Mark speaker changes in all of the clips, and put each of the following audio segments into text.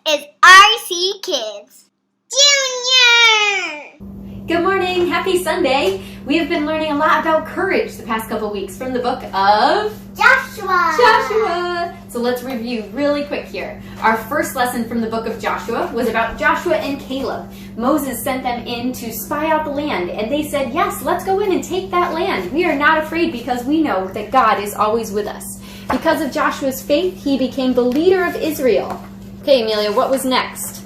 Speaker 1: is RC Kidz Jr.
Speaker 2: Good morning, happy Sunday. We have been learning a lot about courage the past couple weeks from the book of Joshua. So let's review really quick here. Our first lesson from the book of Joshua was about Joshua and Caleb. Moses sent them in to spy out the land, and they said, yes, let's go in and take that land. We are not afraid because we know that God is always with us. Because of Joshua's faith, he became the leader of Israel. Okay, Amelia, what was next?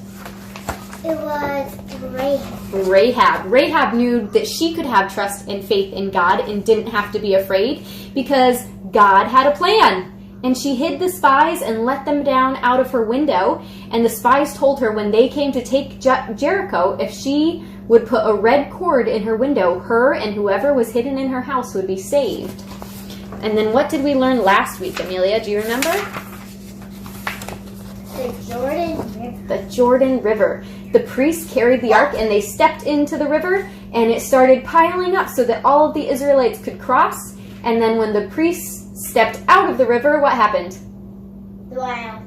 Speaker 1: It was
Speaker 2: Rahab. Rahab knew that she could have trust and faith in God and didn't have to be afraid because God had a plan. And she hid the spies and let them down out of her window. And the spies told her when they came to take Jericho, if she would put a red cord in her window, her and whoever was hidden in her house would be saved. And then what did we learn last week, Amelia? Do you remember? The Jordan River. The priests carried the ark and they stepped into the river and it started piling up so that all of the Israelites could cross. And then when the priests stepped out of the river, what happened?
Speaker 1: Wow.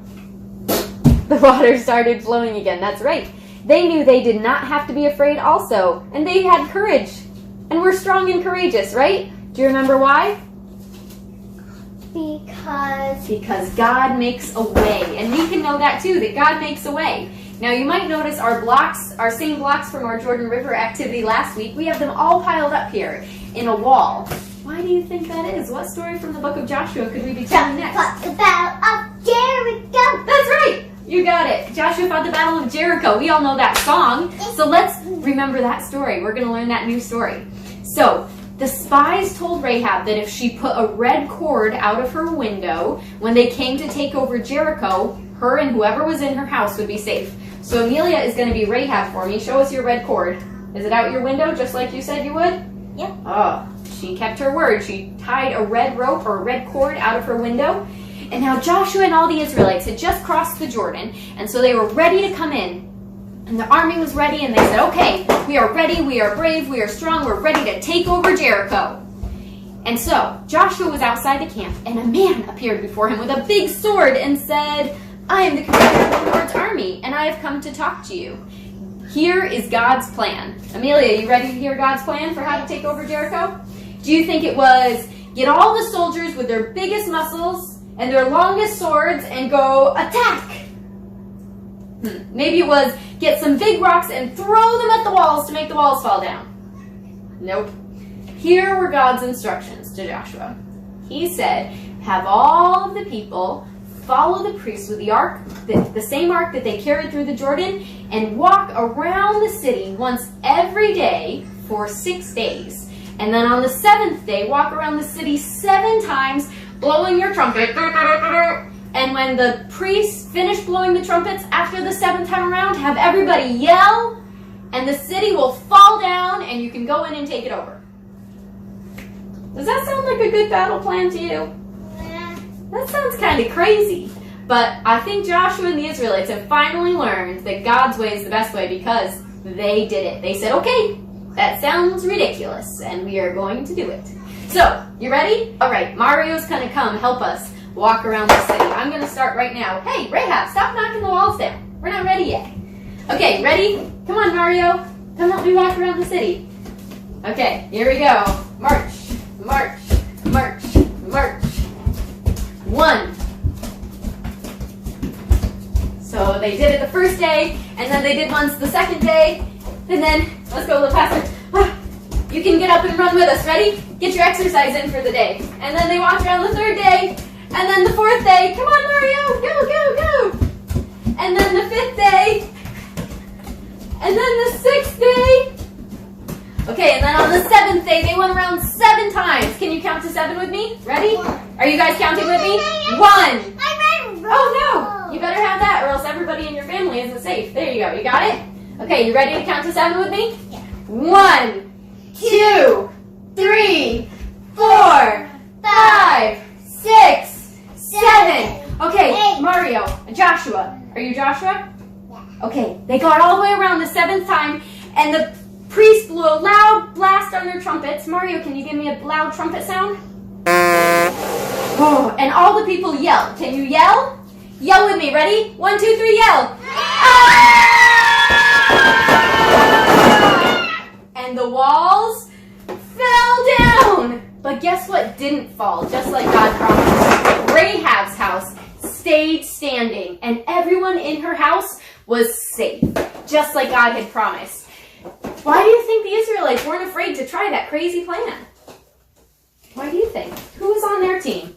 Speaker 2: The water started flowing again. That's right. They knew they did not have to be afraid also. And they had courage. And we're strong and courageous, right? Do you remember why? Because God makes a way. And we can know that too, that God makes a way. Now you might notice our same blocks from our Jordan River activity last week, we have them all piled up here in a wall. Why do you think that is? What story from the book of Joshua could we be telling next?
Speaker 1: Fought the Battle of Jericho.
Speaker 2: That's right! You got it. Joshua fought the Battle of Jericho. We all know that song. So let's remember that story. We're going to learn that new story. So the spies told Rahab that if she put a red cord out of her window, when they came to take over Jericho, her and whoever was in her house would be safe. So Amelia is going to be Rahab for me. Show us your red cord. Is it out your window just like you said you would?
Speaker 1: Yep.
Speaker 2: Oh, she kept her word. She tied a red rope or a red cord out of her window. And now Joshua and all the Israelites had just crossed the Jordan, and so they were ready to come in. And the army was ready, and they said, okay, we are ready, we are brave, we are strong, we're ready to take over Jericho. And so Joshua was outside the camp, and a man appeared before him with a big sword and said, I am the commander of the Lord's army, and I have come to talk to you. Here is God's plan. Amelia, you ready to hear God's plan for how to take over Jericho? Do you think it was get all the soldiers with their biggest muscles and their longest swords and go attack? Maybe it was get some big rocks and throw them at the walls to make the walls fall down. Nope. Here were God's instructions to Joshua. He said, have all of the people follow the priests with the ark, the same ark that they carried through the Jordan, and walk around the city once every day for 6 days. And then on the 7th day, walk around the city 7 times, blowing your trumpet. And when the priests finish blowing the trumpets after the 7th time around, have everybody yell, and the city will fall down, and you can go in and take it over. Does that sound like a good battle plan to you? That sounds kind of crazy. But I think Joshua and the Israelites have finally learned that God's way is the best way because they did it. They said, okay, that sounds ridiculous, and we are going to do it. So, you ready? All right, Mario's going to come help us walk around the city. I'm going to start right now. Hey, Rahab, stop knocking the walls down. We're not ready yet. Okay, ready? Come on, Mario. Come help me walk around the city. Okay, here we go. March, march, march, march. 1. So they did it the first day, and then they did once the second day, and then, let's go, little pastor. You can get up and run with us. Ready? Get your exercise in for the day. And then they walked around the 3rd day, and then the 4th day. Come on, Mario! Go, go, go! And then the 5th day, and then the 6th day. Okay, and then on the 7th day, they went around 7 times. Can you count to 7 with me? Ready? Are you guys counting with me? 1. Oh, no. You better have that, or else everybody in your family isn't safe. There you go. You got it? Okay, you ready to count to 7 with me?
Speaker 1: Yeah.
Speaker 2: 1, 2, 3, 4, 5, 6, 7. Okay, Mario and Joshua. Are you Joshua?
Speaker 1: Yeah.
Speaker 2: Okay, they got all the way around the 7th time, and the priest blew a loud blast on their trumpets. Mario, can you give me a loud trumpet sound? Oh, and all the people yelled. Can you yell? Yell with me. Ready? 1, 2, 3, yell. And the walls fell down. But guess what didn't fall? Just like God promised. Rahab's house stayed standing, and everyone in her house was safe, just like God had promised. Why do you think the Israelites weren't afraid to try that crazy plan? Why do you think? Who was on their team?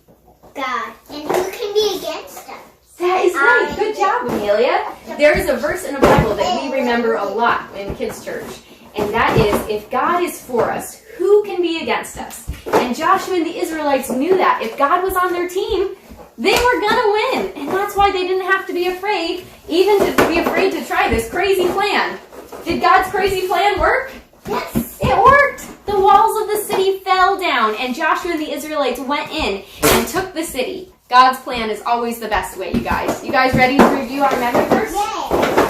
Speaker 1: God. And who can be against us?
Speaker 2: That is right. Good job, Amelia. There is a verse in the Bible that we remember a lot in Kids Church, and that is, if God is for us, who can be against us? And Joshua and the Israelites knew that. If God was on their team, they were going to win. And that's why they didn't have to be afraid, even to be afraid to try this crazy plan. Did God's crazy plan work?
Speaker 1: Yes.
Speaker 2: It worked. The walls of the city fell down, and Joshua and the Israelites went in and took the city. God's plan is always the best way, you guys. You guys ready to review our memory verse?
Speaker 1: Yay.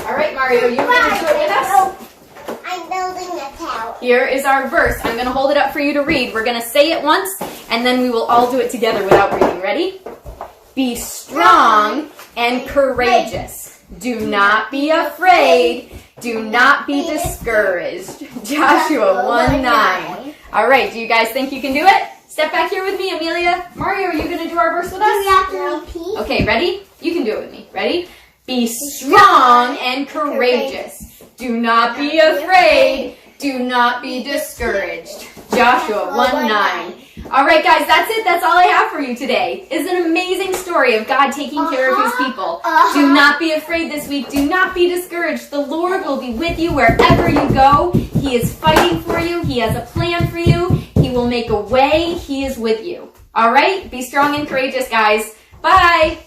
Speaker 2: All right, Mario, you going to do it with us?
Speaker 1: I'm building a tower.
Speaker 2: Here is our verse. I'm going to hold it up for you to read. We're going to say it once, and then we will all do it together without reading. Ready? Be strong and courageous. Do not be afraid. Do not be discouraged. Joshua 1:9. All right, do you guys think you can do it? Step back here with me, Amelia. Mario, are you going to do our verse with
Speaker 1: Do we
Speaker 2: us?
Speaker 1: have to repeat?
Speaker 2: Okay, ready? You can do it with me. Ready? Be strong and courageous. Do not be afraid. Do not be discouraged. Joshua 1:9. All right, guys, that's it. That's all I have for you today. It's an amazing story of God taking care of his people. Do not be afraid this week. Do not be discouraged. The Lord will be with you wherever you go. He is fighting for you. He has a plan for you. He will make a way. He is with you. All right? Be strong and courageous, guys. Bye.